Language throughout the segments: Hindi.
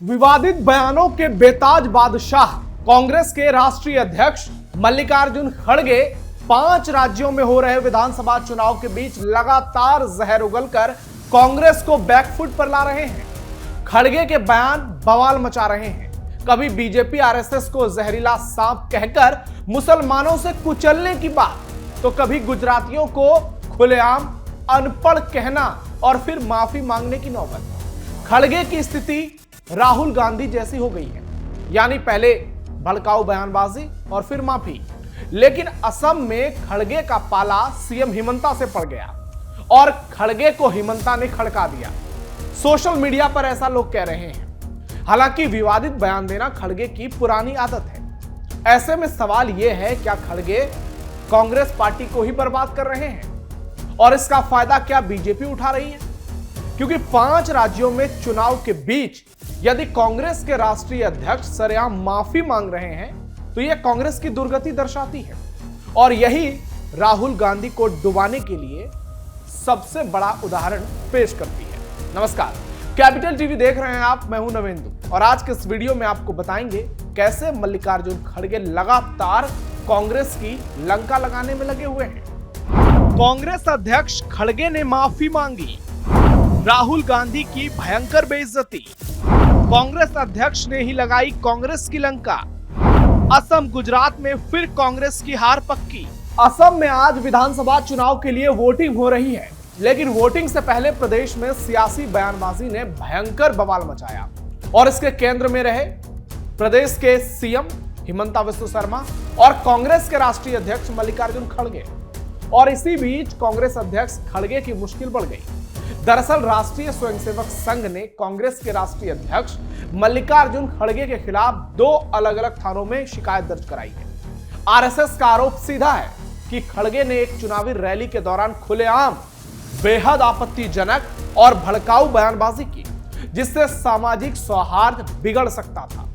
विवादित बयानों के बेताज बादशाह कांग्रेस के राष्ट्रीय अध्यक्ष मल्लिकार्जुन खड़गे 5 राज्यों में हो रहे विधानसभा चुनाव के बीच लगातार जहर उगलकर कांग्रेस को बैकफुट पर ला रहे हैं। खड़गे के बयान बवाल मचा रहे हैं। कभी बीजेपी आरएसएस को जहरीला सांप कहकर मुसलमानों से कुचलने की बात, तो कभी गुजरातियों को खुलेआम अनपढ़ कहना और फिर माफी मांगने की नौबत। खड़गे की स्थिति राहुल गांधी जैसी हो गई है, यानी पहले भड़काऊ बयानबाजी और फिर माफी। लेकिन असम में खड़गे का पाला सीएम हिमंता से पड़ गया और खड़गे को हिमंता ने खड़का दिया। सोशल मीडिया पर ऐसा लोग कह रहे हैं। हालांकि विवादित बयान देना खड़गे की पुरानी आदत है। ऐसे में सवाल यह है, क्या खड़गे कांग्रेस पार्टी को ही बर्बाद कर रहे हैं और इसका फायदा क्या बीजेपी उठा रही है? क्योंकि 5 राज्यों में चुनाव के बीच यदि कांग्रेस के राष्ट्रीय अध्यक्ष सरेआम माफी मांग रहे हैं तो यह कांग्रेस की दुर्गति दर्शाती है और यही राहुल गांधी को डुबाने के लिए सबसे बड़ा उदाहरण पेश करती है। नमस्कार, कैपिटल टीवी देख रहे हैं आप, मैं हूं नवेंदु और आज के इस वीडियो में आपको बताएंगे कैसे मल्लिकार्जुन खड़गे लगातार कांग्रेस की लंका लगाने में लगे हुए हैं। कांग्रेस अध्यक्ष खड़गे ने माफी मांगी, राहुल गांधी की भयंकर बेइज्जती। कांग्रेस अध्यक्ष ने ही लगाई कांग्रेस की लंका। असम गुजरात में फिर कांग्रेस की हार पक्की। असम में आज विधानसभा चुनाव के लिए वोटिंग हो रही है, लेकिन वोटिंग से पहले प्रदेश में सियासी बयानबाजी ने भयंकर बवाल मचाया और इसके केंद्र में रहे प्रदेश के सीएम हिमंता बिस्वा शर्मा और कांग्रेस के राष्ट्रीय अध्यक्ष मल्लिकार्जुन खड़गे। और इसी बीच कांग्रेस अध्यक्ष खड़गे की मुश्किल बढ़ गई। दरअसल राष्ट्रीय स्वयंसेवक संघ ने कांग्रेस के राष्ट्रीय अध्यक्ष मल्लिकार्जुन खड़गे के खिलाफ 2 अलग-अलग थानों में शिकायत दर्ज कराई है। आरएसएस का आरोप सीधा है कि खड़गे ने एक चुनावी रैली के दौरान खुलेआम बेहद आपत्तिजनक और भड़काऊ बयानबाजी की, जिससे सामाजिक सौहार्द बिगड़ सकता था।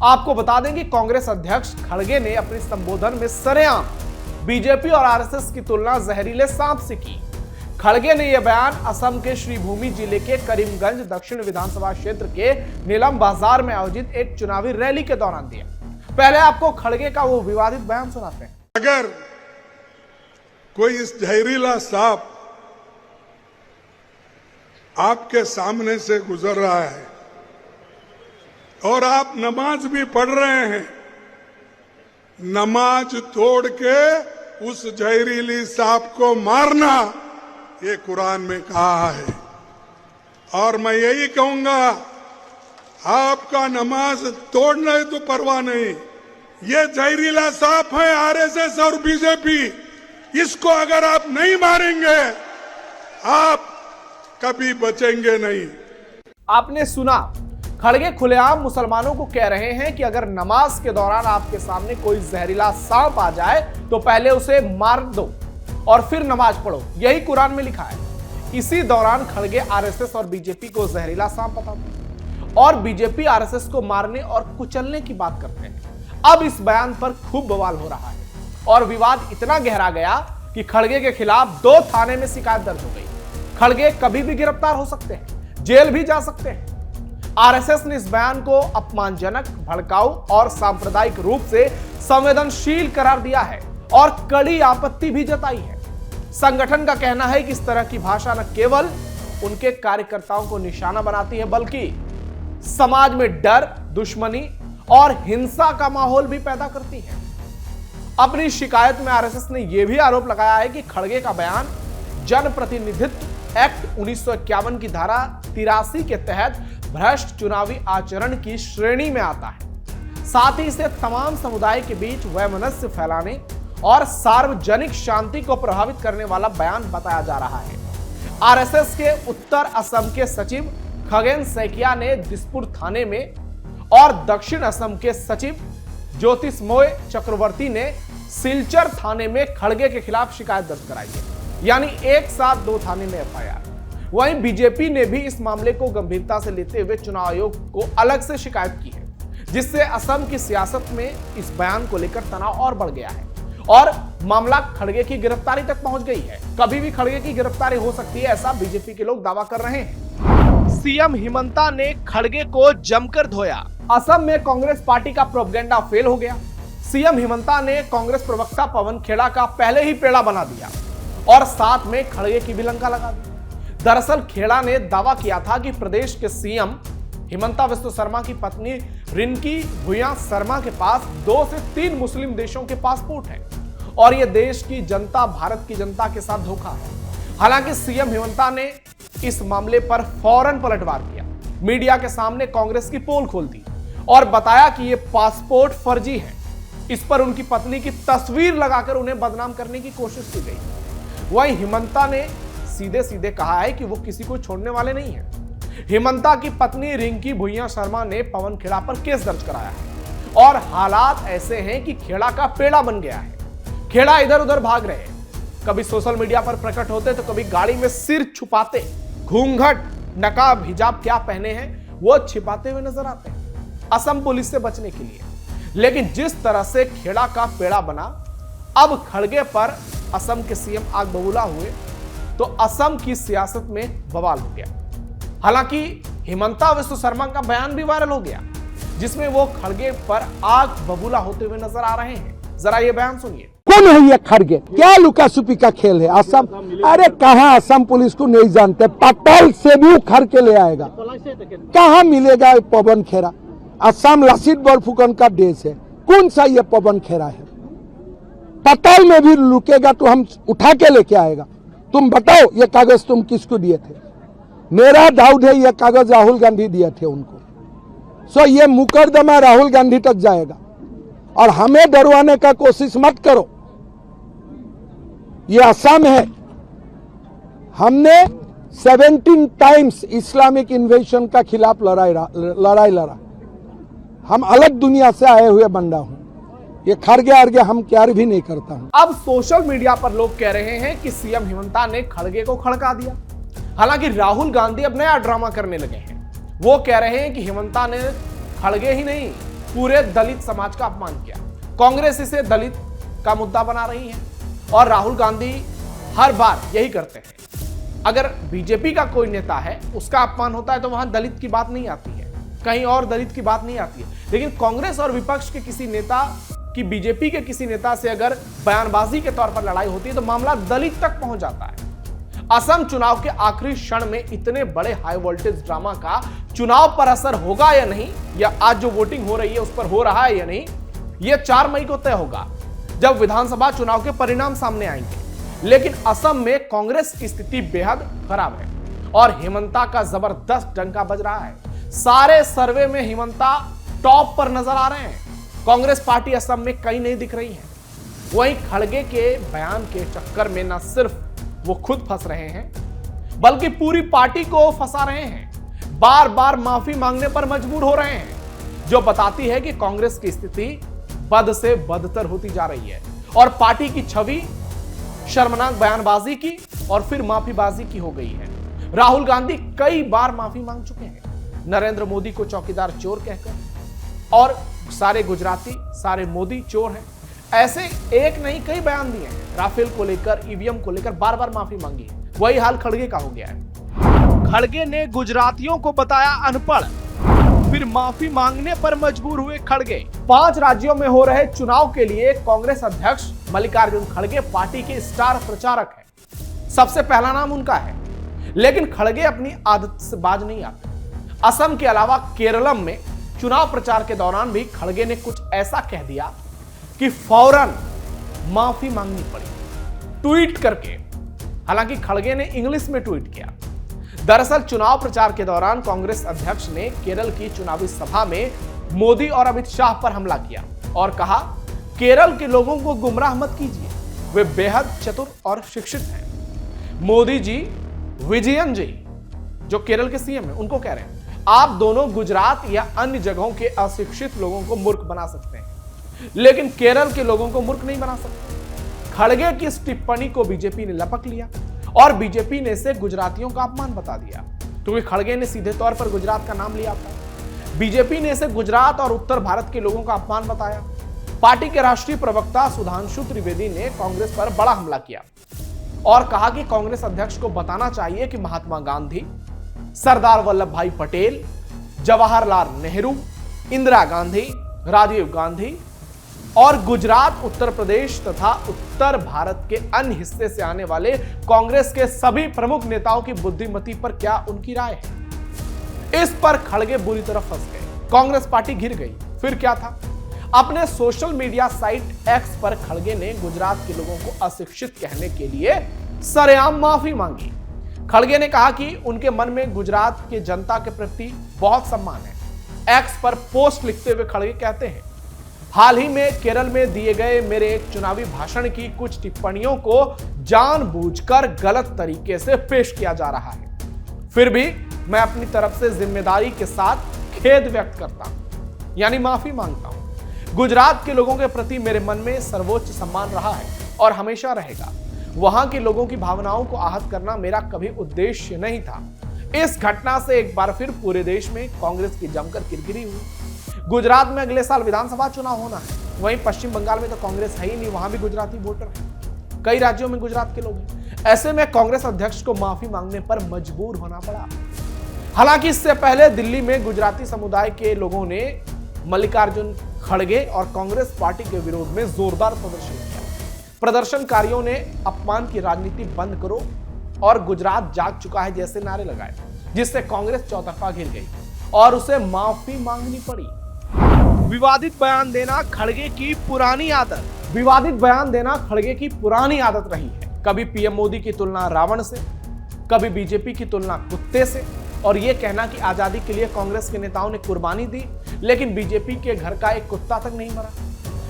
आपको बता दें कि कांग्रेस अध्यक्ष खड़गे ने अपने संबोधन में सरेआम बीजेपी और आरएसएस की तुलना जहरीले सांप से की। खड़गे ने यह बयान असम के श्रीभूमि जिले के करीमगंज दक्षिण विधानसभा क्षेत्र के नीलम बाजार में आयोजित एक चुनावी रैली के दौरान दिया। पहले आपको खड़गे का वो विवादित बयान सुनाते हैं। अगर कोई इस जहरीला सांप आपके सामने से गुजर रहा है और आप नमाज भी पढ़ रहे हैं, नमाज तोड़ के उस जहरीली सांप को मारना, ये कुरान में कहा है। और मैं यही कहूंगा, आपका नमाज तोड़ना है तो परवाह नहीं, ये जहरीला सांप है आरएसएस और बीजेपी। इसको अगर आप नहीं मारेंगे, आप कभी बचेंगे नहीं। आपने सुना, खड़गे खुलेआम मुसलमानों को कह रहे हैं कि अगर नमाज के दौरान आपके सामने कोई जहरीला सांप आ जाए तो पहले उसे मार दो और फिर नमाज पढ़ो। यही कुरान में लिखा है। इसी दौरान खड़गे आरएसएस और बीजेपी को जहरीला सांप बताते और बीजेपी आरएसएस को मारने और कुचलने की बात करते हैं। अब इस बयान पर खूब बवाल हो रहा है और विवाद इतना गहरा गया कि खड़गे के खिलाफ 2 थाने में शिकायत दर्ज हो गई। खड़गे कभी भी गिरफ्तार हो सकते हैं, जेल भी जा सकते हैं। आरएसएस ने इस बयान को अपमानजनक, भड़काऊ और सांप्रदायिक रूप से संवेदनशील करार दिया है और कड़ी आपत्ति भी जताई है। संगठन का कहना है कि इस तरह की भाषा न केवल उनके कार्यकर्ताओं को निशाना बनाती है, बल्कि समाज में डर, दुश्मनी और हिंसा का माहौल भी पैदा करती है। अपनी शिकायत में आरएसएस ने यह भी आरोप लगाया है कि खड़गे का बयान जनप्रतिनिधित्व एक्ट 1951 की धारा 83 के तहत भ्रष्ट चुनावी आचरण की श्रेणी में आता है। साथ ही इसे तमाम समुदाय के बीच वैमनस्य फैलाने और सार्वजनिक शांति को प्रभावित करने वाला बयान बताया जा रहा है। आरएसएस के उत्तर असम के सचिव खगेन सैकिया ने दिसपुर थाने में और दक्षिण असम के सचिव ज्योतिषमोय चक्रवर्ती ने सिलचर थाने में खड़गे के खिलाफ शिकायत दर्ज कराई है, यानी एक साथ 2 थाने में एफआईआर। वहीं बीजेपी ने भी इस मामले को गंभीरता से लेते हुए चुनाव आयोग को अलग से शिकायत की है, जिससे असम की सियासत में इस बयान को लेकर तनाव और बढ़ गया है और मामला खड़गे की गिरफ्तारी तक पहुंच गई है। कभी भी खड़गे की गिरफ्तारी हो सकती है, ऐसा बीजेपी के लोग दावा कर रहे हैं। सीएम हिमंता ने खड़गे को जमकर धोया। असम में कांग्रेस पार्टी का प्रोपेगेंडा फेल हो गया। सीएम हिमंता ने कांग्रेस प्रवक्ता पवन खेड़ा का पहले ही पेड़ा बना दिया और साथ में खड़गे की भी लंका लगा दी। दरअसल खेड़ा ने दावा किया था कि प्रदेश के सीएम हिमंता बिस्वा शर्मा की पत्नी रिंकी भुइयां शर्मा के पास 2 से 3 मुस्लिम देशों के पासपोर्ट हैं और यह देश की जनता भारत की जनता के साथ धोखा है। हालांकि सीएम हिमंता ने इस मामले पर फौरन पलटवार किया, मीडिया के सामने कांग्रेस की पोल खोल दी और बताया कि यह पासपोर्ट फर्जी है। इस पर उनकी पत्नी की तस्वीर लगाकर उन्हें बदनाम करने की कोशिश की गई। वहीं हिमंता ने सीधे सीधे कहा है कि वो किसी को छोड़ने वाले नहीं है। हिमंता की पत्नी रिंकी भुइयां शर्मा ने पवन खेड़ा पर केस दर्ज कराया है और हालात ऐसे हैं कि खेड़ा का पेड़ा बन गया है। खेड़ा इधर उधर भाग रहे हैं, कभी सोशल मीडिया पर प्रकट होते तो कभी गाड़ी में सिर छुपाते, घूंघट नकाब हिजाब क्या पहने हैं वो छिपाते हुए नजर आते हैं असम पुलिस से बचने के लिए। लेकिन जिस तरह से खेड़ा का पेड़ा बना, अब खड़गे पर असम के सीएम आग बबूला हुए तो असम की सियासत में बवाल हो गया। हालांकि हिमंता बिस्वा शर्मा का बयान भी वायरल हो गया जिसमें वो खड़गे पर आग बबूला होते हुए नजर आ रहे हैं। जरा ये बयान सुनिए। कौन है ये खड़गे? क्या लुका छुपी का खेल है? असम, अरे कहाँ असम पुलिस को नहीं जानते, पटल से भी उखड़ के ले आएगा। कहाँ मिलेगा ये पवन खेड़ा? असम लसित बरफुकन का देश है, कौन सा ये पवन खेड़ा है? पटल में भी लुकेगा तो हम उठा के लेके आएगा। तुम बताओ ये कागज तुम किसको दिए थे? मेरा डाउट है ये कागज राहुल गांधी दिए थे उनको। सो ये मुकदमा राहुल गांधी तक जाएगा और हमें डरवाने का कोशिश मत करो। ये असम है, हमने 17 टाइम्स इस्लामिक इन्वेशन का खिलाफ लड़ाई लड़ा। हम अलग दुनिया से आए हुए बंदा हूं। ये खड़गे आगे हम प्यार भी नहीं करता हूं। अब सोशल मीडिया पर लोग कह रहे हैं कि सीएम हिमंता ने खड़गे को खड़का दिया। हालांकि राहुल गांधी अब नया ड्रामा करने लगे हैं। वो कह रहे हैं कि हिमंता ने खड़गे ही नहीं पूरे दलित समाज का अपमान किया। कांग्रेस इसे दलित का मुद्दा बना रही है और राहुल गांधी हर बार यही करते हैं। अगर बीजेपी का कोई नेता है उसका अपमान होता है तो वहां दलित की बात नहीं आती है, कहीं और दलित की बात नहीं आती है। लेकिन कांग्रेस और विपक्ष के किसी नेता की बीजेपी के किसी नेता से अगर बयानबाजी के तौर पर लड़ाई होती है तो मामला दलित तक पहुंच जाता है। असम चुनाव के आखिरी क्षण में इतने बड़े हाई वोल्टेज ड्रामा का चुनाव पर असर होगा या नहीं, या आज जो वोटिंग हो रही है उस पर हो रहा है या नहीं, यह 4 मई को तय होगा जब विधानसभा चुनाव के परिणाम सामने आएंगे। लेकिन असम में कांग्रेस की स्थिति बेहद खराब है और हिमंता का जबरदस्त डंका बज रहा है। सारे सर्वे में हिमंता टॉप पर नजर आ रहे हैं। कांग्रेस पार्टी असम में कहीं नहीं दिख रही है। वहीं खड़गे के बयान के चक्कर में न सिर्फ वो खुद फंस रहे हैं बल्कि पूरी पार्टी को फंसा रहे हैं। बार बार माफी मांगने पर मजबूर हो रहे हैं, जो बताती है कि कांग्रेस की स्थिति बद से बदतर होती जा रही है और पार्टी की छवि शर्मनाक बयानबाजी की और फिर माफीबाजी की हो गई है। राहुल गांधी कई बार माफी मांग चुके हैं, नरेंद्र मोदी को चौकीदार चोर कहकर, और सारे गुजराती सारे मोदी चोर हैं। ऐसे एक नहीं कई बयान दिए हैं। राफेल को लेकर, ईवीएम को लेकर बार बार माफी मांगी है। वही हाल खड़गे का हो गया है। खड़गे ने गुजरातियों को बताया अनपढ़, फिर माफी मांगने पर मजबूर हुए खड़गे। 5 राज्यों में हो रहे चुनाव के लिए कांग्रेस अध्यक्ष मल्लिकार्जुन खड़गे पार्टी के स्टार प्रचारक हैं। सबसे पहला नाम उनका है, लेकिन खड़गे अपनी आदत से बाज नहीं आते। असम के अलावा केरलम में चुनाव प्रचार के दौरान भी खड़गे ने कुछ ऐसा कह दिया कि फौरन माफी मांगनी पड़ी, ट्वीट करके। हालांकि खड़गे ने इंग्लिश में ट्वीट किया। दरअसल चुनाव प्रचार के दौरान कांग्रेस अध्यक्ष ने केरल की चुनावी सभा में मोदी और अमित शाह पर हमला किया और कहा, केरल के लोगों को गुमराह मत कीजिए, वे बेहद चतुर और शिक्षित हैं। मोदी जी, विजयन जी जो केरल के सीएम हैं, उनको कह रहे हैं आप दोनों गुजरात या अन्य जगहों के अशिक्षित लोगों को मूर्ख बना सकते हैं, लेकिन केरल के लोगों को मूर्ख नहीं बना सकते। खड़गे की इस टिप्पणी को बीजेपी ने लपक लिया और बीजेपी ने इसे गुजरातियों का अपमान बता दिया, क्योंकि खड़गे ने सीधे तौर पर गुजरात का नाम लिया था। बीजेपी ने इसे गुजरात और उत्तर भारत के लोगों का अपमान बताया। पार्टी के राष्ट्रीय प्रवक्ता सुधांशु त्रिवेदी ने कांग्रेस पर बड़ा हमला किया और कहा कि कांग्रेस अध्यक्ष को बताना चाहिए कि महात्मा गांधी सरदार वल्लभ भाई पटेल, जवाहरलाल नेहरू, इंदिरा गांधी, राजीव गांधी और गुजरात, उत्तर प्रदेश तथा उत्तर भारत के अन्य हिस्से से आने वाले कांग्रेस के सभी प्रमुख नेताओं की बुद्धिमती पर क्या उनकी राय है? इस पर खड़गे बुरी तरह फंस गए। कांग्रेस पार्टी गिर गई। फिर क्या था? अपने सोशल मीडिया साइट एक्स पर खड़गे ने गुजरात के लोगों को अशिक्षित कहने के लिए सरेआम माफी मांगी। खड़गे ने कहा कि उनके मन में गुजरात के जनता के प्रति बहुत सम्मान है। एक्स पर पोस्ट लिखते हुए खड़गे कहते हैं, हाल ही में केरल में दिए गए मेरे एक चुनावी भाषण की कुछ टिप्पणियों को जानबूझकर गलत तरीके से पेश किया जा रहा है। फिर भी मैं अपनी तरफ से जिम्मेदारी के साथ खेद व्यक्त करता हूं, यानी माफी मांगता हूं। गुजरात के लोगों के प्रति मेरे मन में सर्वोच्च सम्मान रहा है और हमेशा रहेगा। वहां के लोगों की भावनाओं को आहत करना मेरा कभी उद्देश्य नहीं था। इस घटना से एक बार फिर पूरे देश में कांग्रेस की जमकर किरकिरी हुई। गुजरात में अगले साल विधानसभा चुनाव होना है। वहीं पश्चिम बंगाल में तो कांग्रेस है ही नहीं, वहां भी गुजराती वोटर है। कई राज्यों में गुजरात के लोग हैं। ऐसे में कांग्रेस अध्यक्ष को माफी मांगने पर मजबूर होना पड़ा। हालांकि इससे पहले दिल्ली में गुजराती समुदाय के लोगों ने मल्लिकार्जुन खड़गे और कांग्रेस पार्टी के विरोध में जोरदार प्रदर्शन किया। प्रदर्शनकारियों ने अपमान की राजनीति बंद करो और गुजरात जाग चुका है जैसे नारे लगाए, जिससे कांग्रेस चौतरफा घिर गई और उसे माफी मांगनी पड़ी। विवादित बयान देना खड़गे की पुरानी आदत। विवादित बयान देना खड़गे की पुरानी आदत रही है। कभी पीएम मोदी की तुलना रावण से, कभी बीजेपी की तुलना कुत्ते से, और यह कहना कि आजादी के लिए कांग्रेस के नेताओं ने कुर्बानी दी, लेकिन बीजेपी के घर का एक कुत्ता तक नहीं मरा।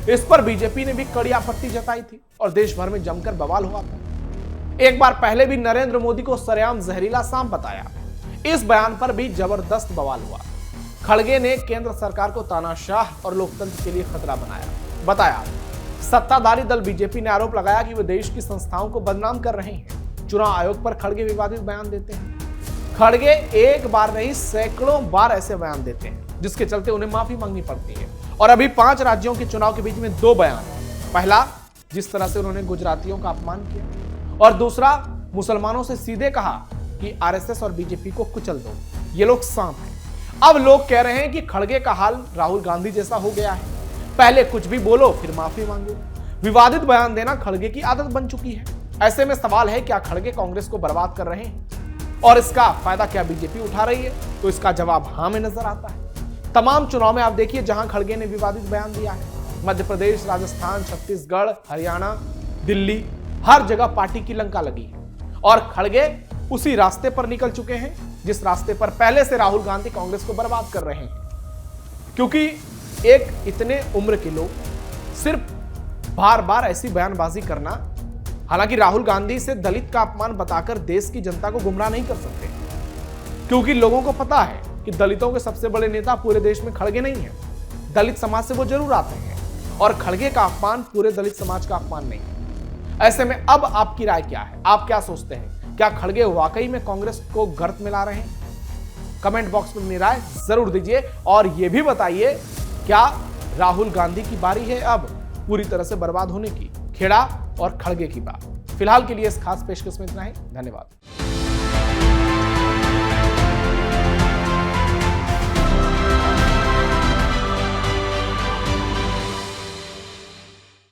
इस पर बीजेपी ने भी कड़ी आपत्ति जताई थी और देश भर में जमकर बवाल हुआ था। एक बार पहले भी नरेंद्र मोदी को सरेआम जहरीला सांप बताया। इस बयान पर भी जबरदस्त बवाल हुआ। खड़गे ने केंद्र सरकार को तानाशाह और लोकतंत्र के लिए खतरा बताया। सत्ताधारी दल बीजेपी ने आरोप लगाया कि वे देश की संस्थाओं को बदनाम कर रहे हैं। चुनाव आयोग पर खड़गे विवादित बयान देते हैं। खड़गे एक बार नहीं सैकड़ों बार ऐसे बयान देते हैं, जिसके चलते उन्हें माफी मांगनी पड़ती है। और अभी 5 राज्यों के चुनाव के बीच में 2 बयान। पहला, जिस तरह से उन्होंने गुजरातियों का अपमान किया, और दूसरा, मुसलमानों से सीधे कहा कि आरएसएस और बीजेपी को कुचल दो, ये लोग सांप हैं। अब लोग कह रहे हैं कि खड़गे का हाल राहुल गांधी जैसा हो गया है, पहले कुछ भी बोलो फिर माफी मांगो। विवादित बयान देना खड़गे की आदत बन चुकी है। ऐसे में सवाल है, क्या खड़गे कांग्रेस को बर्बाद कर रहे हैं और इसका फायदा क्या बीजेपी उठा रही है? तो इसका जवाब हाँ में नजर आता है। तमाम चुनाव में आप देखिए जहां खड़गे ने विवादित बयान दिया है, मध्य प्रदेश, राजस्थान, छत्तीसगढ़, हरियाणा, दिल्ली, हर जगह पार्टी की लंका लगी है और खड़गे उसी रास्ते पर निकल चुके हैं जिस रास्ते पर पहले से राहुल गांधी कांग्रेस को बर्बाद कर रहे हैं। क्योंकि एक इतने उम्र के लोग सिर्फ बार बार ऐसी बयानबाजी करना, हालांकि राहुल गांधी से दलित का अपमान बताकर देश की जनता को गुमराह नहीं कर सकते, क्योंकि लोगों को पता है कि दलितों के सबसे बड़े नेता पूरे देश में खड़गे नहीं है। दलित समाज से वो जरूर आते हैं और खड़गे का अपमान पूरे दलित समाज का अपमान नहीं है। ऐसे में अब आपकी राय क्या है? आप क्या सोचते हैं? क्या खड़गे वाकई में कांग्रेस को गर्त में ला रहे हैं? कमेंट बॉक्स में अपनी राय जरूर दीजिए और यह भी बताइए, क्या राहुल गांधी की बारी है अब पूरी तरह से बर्बाद होने की? खेड़ा और खड़गे की बात। फिलहाल के लिए इस खास पेशकश में इतना ही। धन्यवाद।